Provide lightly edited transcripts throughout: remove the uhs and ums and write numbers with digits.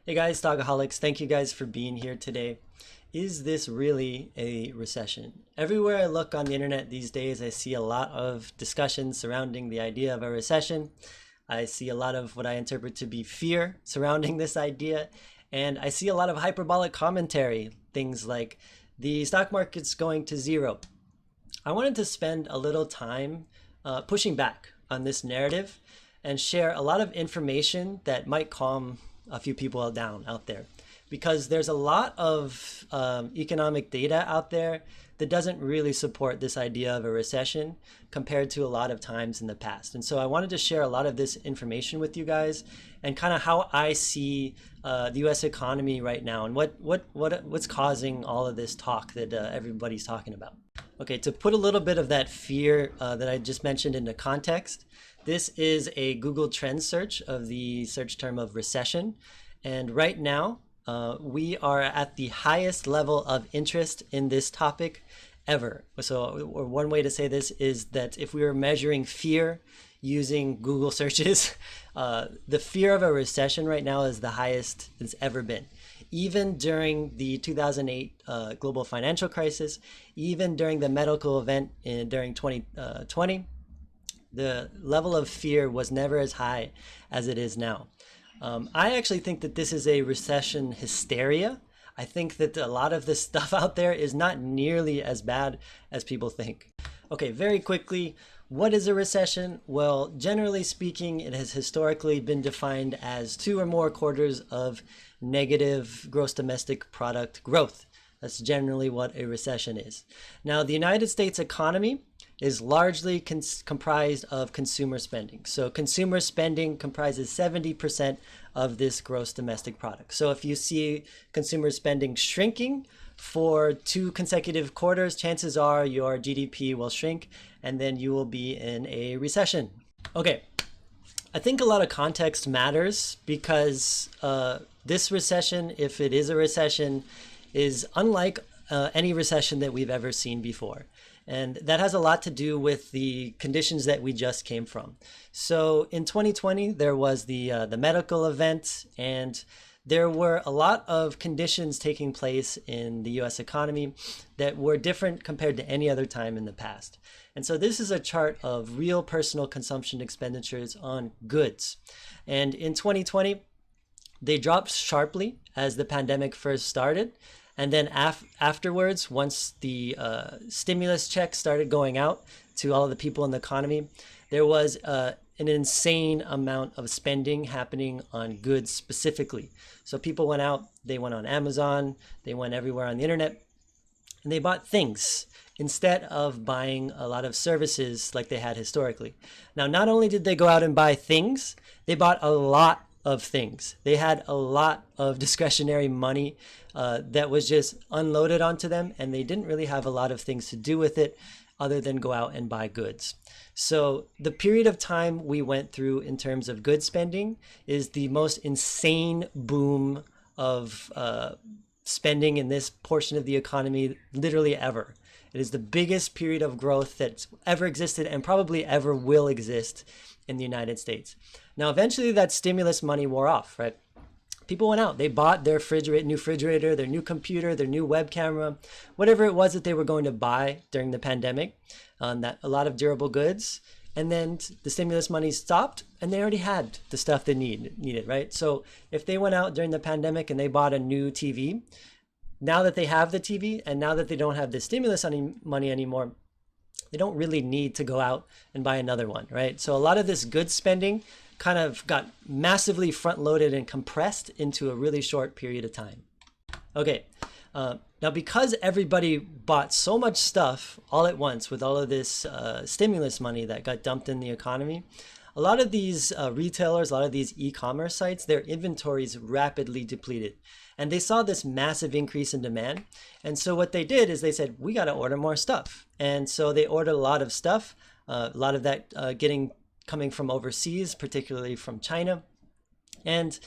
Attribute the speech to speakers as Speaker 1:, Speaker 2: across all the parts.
Speaker 1: Hey guys, Stockaholics, thank you guys for being here today. Is this really a recession? Everywhere I look on the internet these days, I see a lot of discussion surrounding the idea of a recession. I see a lot of what I interpret to be fear surrounding this idea, and I see a lot of hyperbolic commentary, things like the stock market's going to zero. I wanted to spend a little time pushing back on this narrative and share a lot of information that might calm a few people down out there, because there's a lot of economic data out there that doesn't really support this idea of a recession compared to a lot of times in the past. And so I wanted to share a lot of this information with you guys and kind of how I see the US economy right now and what's causing all of this talk that everybody's talking about. Okay, to put a little bit of that fear that I just mentioned into context, this is a Google Trends search of the search term of recession. And right now, we are at the highest level of interest in this topic ever. So one way to say this is that if we were measuring fear using Google searches, the fear of a recession right now is the highest it's ever been. Even during the 2008 global financial crisis, even during the medical event during 2020, the level of fear was never as high as it is now. I actually think that this is a recession hysteria. I think that a lot of this stuff out there is not nearly as bad as people think. Okay, very quickly, what is a recession? Well, generally speaking, it has historically been defined as 2 or more quarters of negative gross domestic product growth. That's generally what a recession is. Now, the United States economy is largely comprised of consumer spending. So consumer spending comprises 70% of this gross domestic product. So if you see consumer spending shrinking for 2 consecutive quarters, chances are your GDP will shrink and then you will be in a recession. Okay, I think a lot of context matters because this recession, if it is a recession, is unlike any recession that we've ever seen before. And that has a lot to do with the conditions that we just came from. So in 2020, there was the medical event, and there were a lot of conditions taking place in the US economy that were different compared to any other time in the past. And so this is a chart of real personal consumption expenditures on goods. And in 2020, they dropped sharply as the pandemic first started. And then afterwards, once the stimulus checks started going out to all of the people in the economy, there was an insane amount of spending happening on goods specifically. So people went out, they went on Amazon, they went everywhere on the internet, and they bought things instead of buying a lot of services like they had historically. Now, not only did they go out and buy things, they bought a lot of things. They had a lot of discretionary money that was just unloaded onto them, and they didn't really have a lot of things to do with it other than go out and buy goods. So the period of time we went through in terms of good spending is the most insane boom of spending in this portion of the economy literally ever. It is the biggest period of growth that's ever existed and probably ever will exist in the United States. Now, eventually that stimulus money wore off, right? People went out, they bought their new refrigerator, their new computer, their new web camera, whatever it was that they were going to buy during the pandemic, that a lot of durable goods. And then the stimulus money stopped and they already had the stuff they needed, right? So if they went out during the pandemic and they bought a new TV, now that they have the TV and now that they don't have the stimulus money anymore, they don't really need to go out and buy another one, right? So a lot of this good spending kind of got massively front-loaded and compressed into a really short period of time. Okay, now because everybody bought so much stuff all at once with all of this stimulus money that got dumped in the economy, a lot of these retailers, a lot of these e-commerce sites, their inventories rapidly depleted. And they saw this massive increase in demand. And so what they did is they said, we got to order more stuff. And so they ordered a lot of stuff, a lot of that coming from overseas, particularly from China. And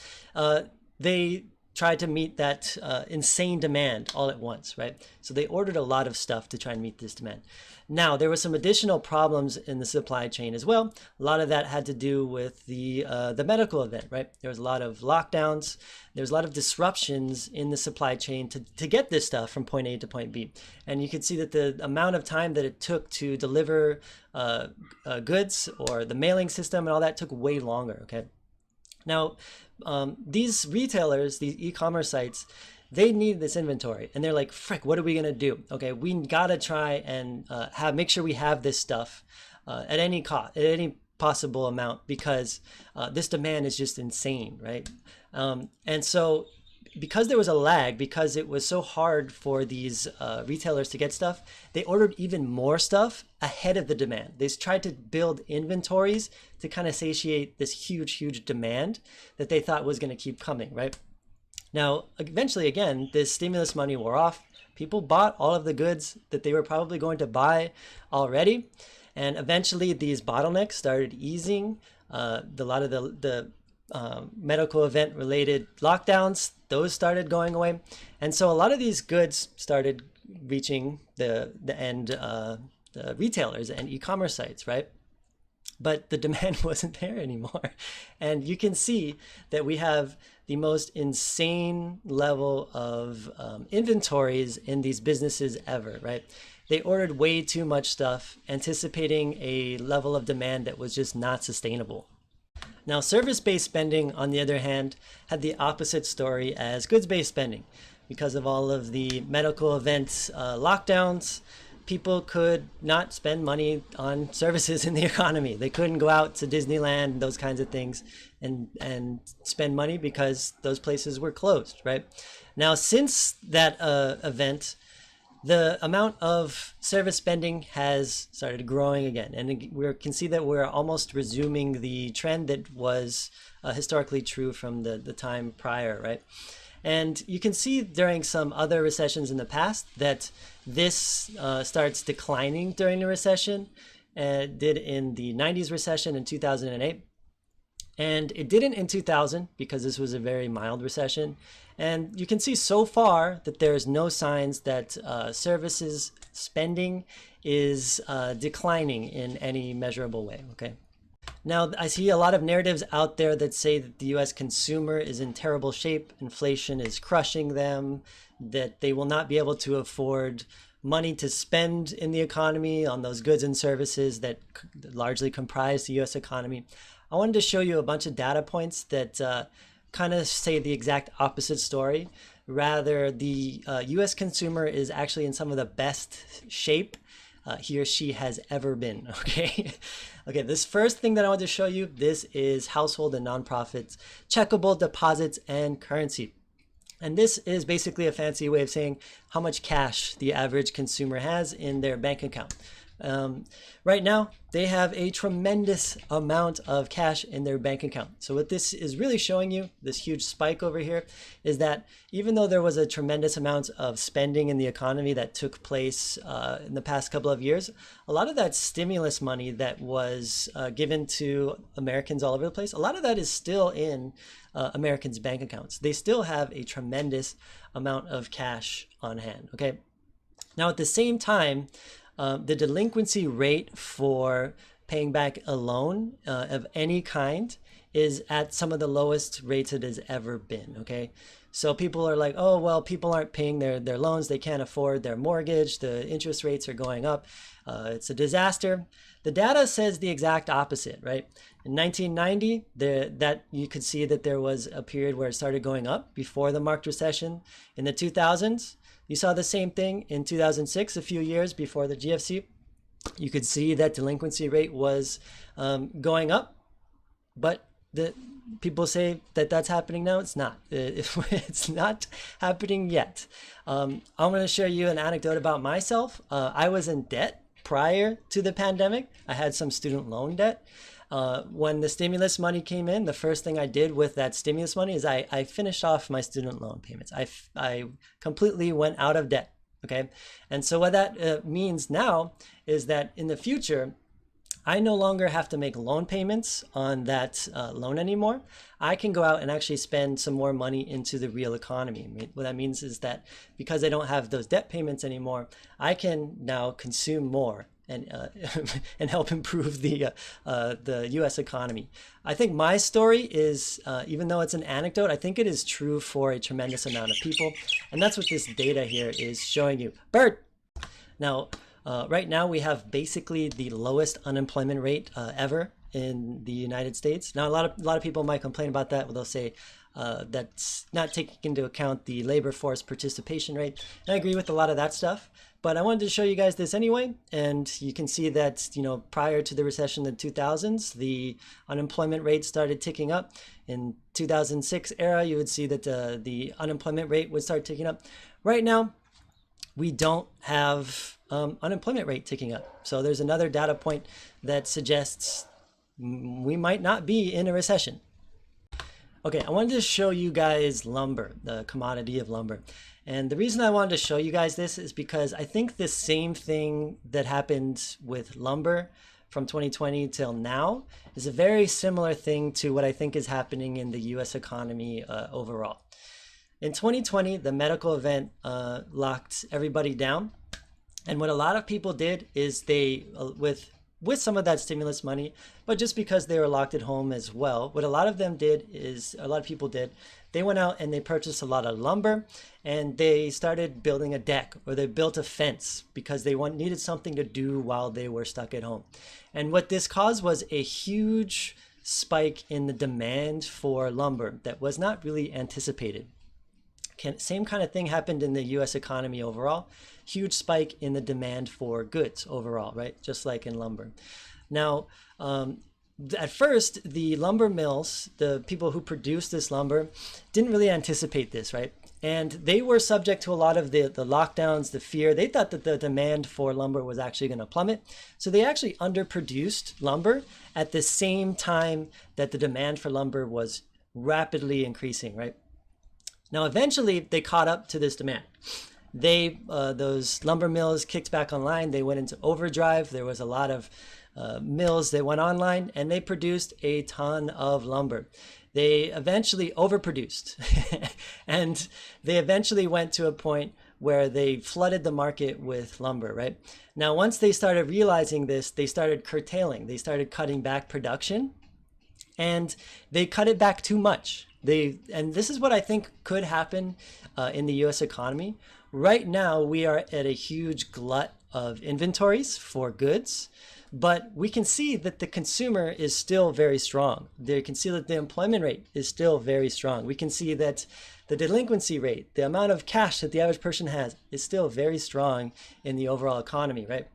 Speaker 1: they try to meet that insane demand all at once, right? So they ordered a lot of stuff to try and meet this demand. Now, there were some additional problems in the supply chain as well. A lot of that had to do with the medical event, right? There was a lot of lockdowns. There was a lot of disruptions in the supply chain to get this stuff from point A to point B. And you can see that the amount of time that it took to deliver goods or the mailing system and all that took way longer, okay? Now, these retailers, these e-commerce sites, they need this inventory, and they're like, frick, what are we gonna do? Okay, we gotta try and make sure we have this stuff at any cost, at any possible amount, because this demand is just insane, right? And so because there was a lag, because it was so hard for these retailers to get stuff, they ordered even more stuff ahead of the demand. They tried to build inventories to kind of satiate this huge demand that they thought was going to keep coming, right? Now, eventually, again, this stimulus money wore off. People bought all of the goods that they were probably going to buy already. And eventually, these bottlenecks started easing. A lot of the medical event related lockdowns, those started going away. And so a lot of these goods started reaching the end the retailers and e-commerce sites, right? But the demand wasn't there anymore. And you can see that we have the most insane level of inventories in these businesses ever, right? They ordered way too much stuff, anticipating a level of demand that was just not sustainable. Now, service-based spending, on the other hand, had the opposite story as goods-based spending. Because of all of the medical events, lockdowns, people could not spend money on services in the economy. They couldn't go out to Disneyland, those kinds of things, and spend money because those places were closed, right? Now, since that event, the amount of service spending has started growing again. And we can see that we're almost resuming the trend that was historically true from the time prior, right? And you can see during some other recessions in the past that this starts declining during the recession. It did in the 90s recession in 2008. And it didn't in 2000 because this was a very mild recession. And you can see so far that there's no signs that services spending is declining in any measurable way, okay? Now, I see a lot of narratives out there that say that the US consumer is in terrible shape, inflation is crushing them, that they will not be able to afford money to spend in the economy on those goods and services that largely comprise the US economy. I wanted to show you a bunch of data points that kind of say the exact opposite story. Rather, the US consumer is actually in some of the best shape he or she has ever been, okay? Okay, this first thing that I want to show you, this is household and nonprofits, checkable deposits and currency. And this is basically a fancy way of saying how much cash the average consumer has in their bank account. Right now, they have a tremendous amount of cash in their bank account. So what this is really showing you, this huge spike over here, is that even though there was a tremendous amount of spending in the economy that took place in the past couple of years, a lot of that stimulus money that was given to Americans all over the place, a lot of that is still in Americans' bank accounts. They still have a tremendous amount of cash on hand, okay? Now, at the same time, the delinquency rate for paying back a loan of any kind is at some of the lowest rates it has ever been, okay? So people are like, oh, well, people aren't paying their loans. They can't afford their mortgage. The interest rates are going up. It's a disaster. The data says the exact opposite, right? In 1990, that you could see that there was a period where it started going up before the marked recession. In the 2000s, you saw the same thing in 2006, a few years before the GFC. You could see that delinquency rate was going up, but the people say that that's happening now. It's not. It's not happening yet. I'm going to share you an anecdote about myself. I was in debt prior to the pandemic. I had some student loan debt. When the stimulus money came in, the first thing I did with that stimulus money is I finished off my student loan payments. I completely went out of debt, okay? And so what that means now is that in the future, I no longer have to make loan payments on that loan anymore. I can go out and actually spend some more money into the real economy. What that means is that because I don't have those debt payments anymore, I can now consume more and and help improve the U.S. economy. I think my story is, even though it's an anecdote, I think it is true for a tremendous amount of people, and that's what this data here is showing you. Bird. Now, right now we have basically the lowest unemployment rate ever in the United States. Now, a lot of people might complain about that. They'll say that's not taking into account the labor force participation rate. And I agree with a lot of that stuff. But I wanted to show you guys this anyway, and you can see that, you know, prior to the recession in the 2000s, the unemployment rate started ticking up. In 2006 era, you would see that the unemployment rate would start ticking up. Right now, we don't have unemployment rate ticking up. So there's another data point that suggests we might not be in a recession. Okay, I wanted to show you guys lumber, the commodity of lumber. And the reason I wanted to show you guys this is because I think the same thing that happened with lumber from 2020 till now is a very similar thing to what I think is happening in the US economy overall. In 2020, the medical event locked everybody down. And what a lot of people did is they, with some of that stimulus money, but just because they were locked at home as well, what a lot of people did, they went out and they purchased a lot of lumber and they started building a deck, or they built a fence because they needed something to do while they were stuck at home. And what this caused was a huge spike in the demand for lumber that was not really anticipated. Same kind of thing happened in the US economy overall. Huge spike in the demand for goods overall, right? Just like in lumber. Now, at first, the lumber mills, the people who produced this lumber, didn't really anticipate this, right? And they were subject to a lot of the lockdowns, the fear. They thought that the demand for lumber was actually going to plummet. So they actually underproduced lumber at the same time that the demand for lumber was rapidly increasing, right? Now, eventually, they caught up to this demand. Those lumber mills kicked back online. They went into overdrive. There was a lot of mills that went online, and they produced a ton of lumber. They eventually overproduced, and they eventually went to a point where they flooded the market with lumber, right? Now, once they started realizing this, they started curtailing. They started cutting back production, and they cut it back too much. And this is what I think could happen in the US economy. Right now, we are at a huge glut of inventories for goods, but we can see that the consumer is still very strong. You can see that the employment rate is still very strong. We can see that the delinquency rate, the amount of cash that the average person has, is still very strong in the overall economy, right?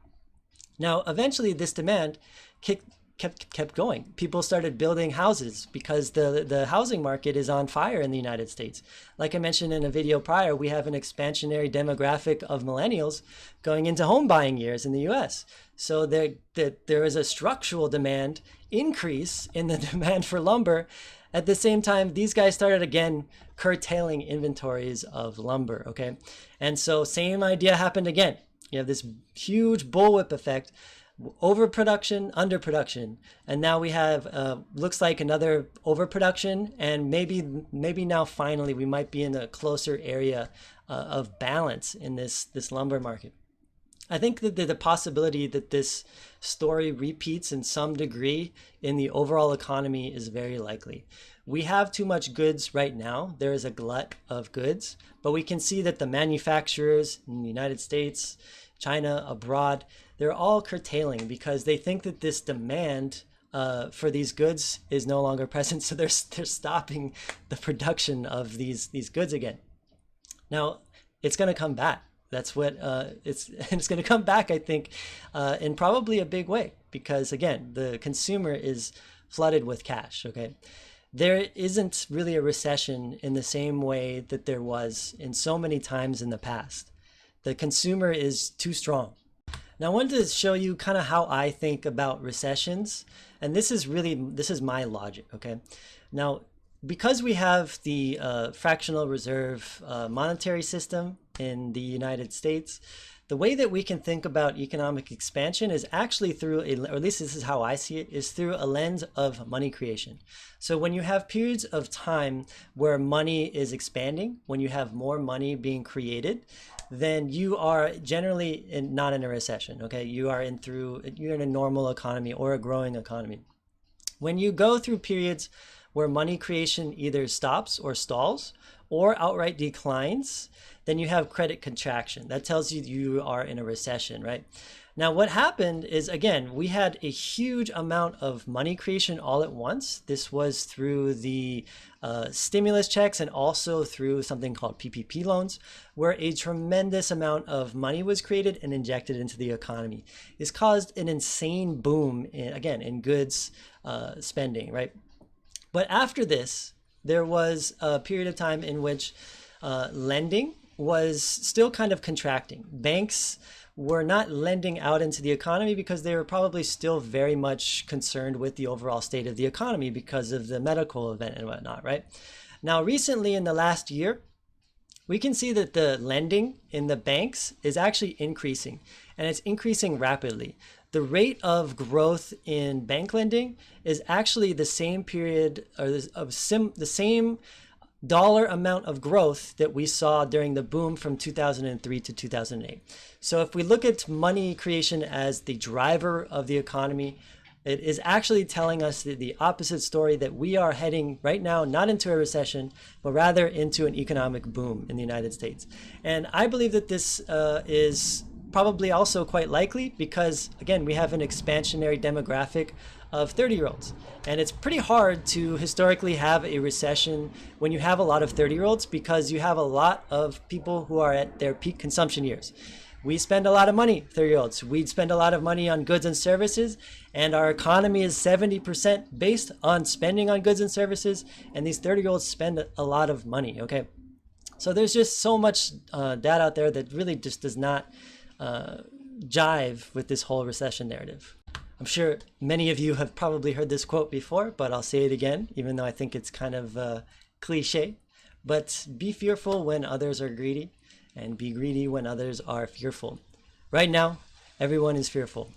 Speaker 1: Now, eventually, this demand kept going. People started building houses because the housing market is on fire in the United States. Like I mentioned in a video prior, we have an expansionary demographic of millennials going into home buying years in the US. So there is a structural demand increase in the demand for lumber. At the same time, these guys started again curtailing inventories of lumber, okay? And so same idea happened again. You have this huge bullwhip effect, overproduction, underproduction, and now we have looks like another overproduction, and maybe now finally we might be in a closer area of balance in this lumber market. I think that the possibility that this story repeats in some degree in the overall economy is very likely. We have too much goods right now. There is a glut of goods, but we can see that the manufacturers in the United States, China, abroad, they're all curtailing because they think that this demand for these goods is no longer present. So they're stopping the production of these goods again. Now, it's going to come back. That's what it's going to come back, I think, in probably a big way, because again, the consumer is flooded with cash. Okay, there isn't really a recession in the same way that there was in so many times in the past. The consumer is too strong. Now, I wanted to show you kind of how I think about recessions, and this is my logic. Okay, now, because we have the fractional reserve monetary system in the United States, the way that we can think about economic expansion is actually through, or at least this is how I see it, is through a lens of money creation. So when you have periods of time where money is expanding, when you have more money being created, then you are generally not in a recession, okay? You're in a normal economy or a growing economy. When you go through periods where money creation either stops or stalls or outright declines, then you have credit contraction. That tells you you are in a recession, right? Now, what happened is, again, we had a huge amount of money creation all at once. This was through the stimulus checks and also through something called PPP loans, where a tremendous amount of money was created and injected into the economy. This caused an insane boom, in goods spending, right? But after this, there was a period of time in which lending was still kind of contracting. Banks were not lending out into the economy because they were probably still very much concerned with the overall state of the economy because of the medical event and whatnot, right? Now, recently in the last year, we can see that the lending in the banks is actually increasing, and it's increasing rapidly. The rate of growth in bank lending is actually the same period, or the same dollar amount of growth that we saw during the boom from 2003 to 2008. So if we look at money creation as the driver of the economy, it is actually telling us the opposite story, that we are heading right now not into a recession, but rather into an economic boom in the United States. And I believe that this is probably also quite likely because, again, we have an expansionary demographic of 30-year-olds. And it's pretty hard to historically have a recession when you have a lot of 30-year-olds because you have a lot of people who are at their peak consumption years. We spend a lot of money, 30-year-olds. We spend a lot of money on goods and services, and our economy is 70% based on spending on goods and services, and these 30-year-olds spend a lot of money, okay? So there's just so much data out there that really just does not jive with this whole recession narrative. I'm sure many of you have probably heard this quote before, but I'll say it again, even though I think it's kind of cliche. But be fearful when others are greedy, and be greedy when others are fearful. Right now, everyone is fearful.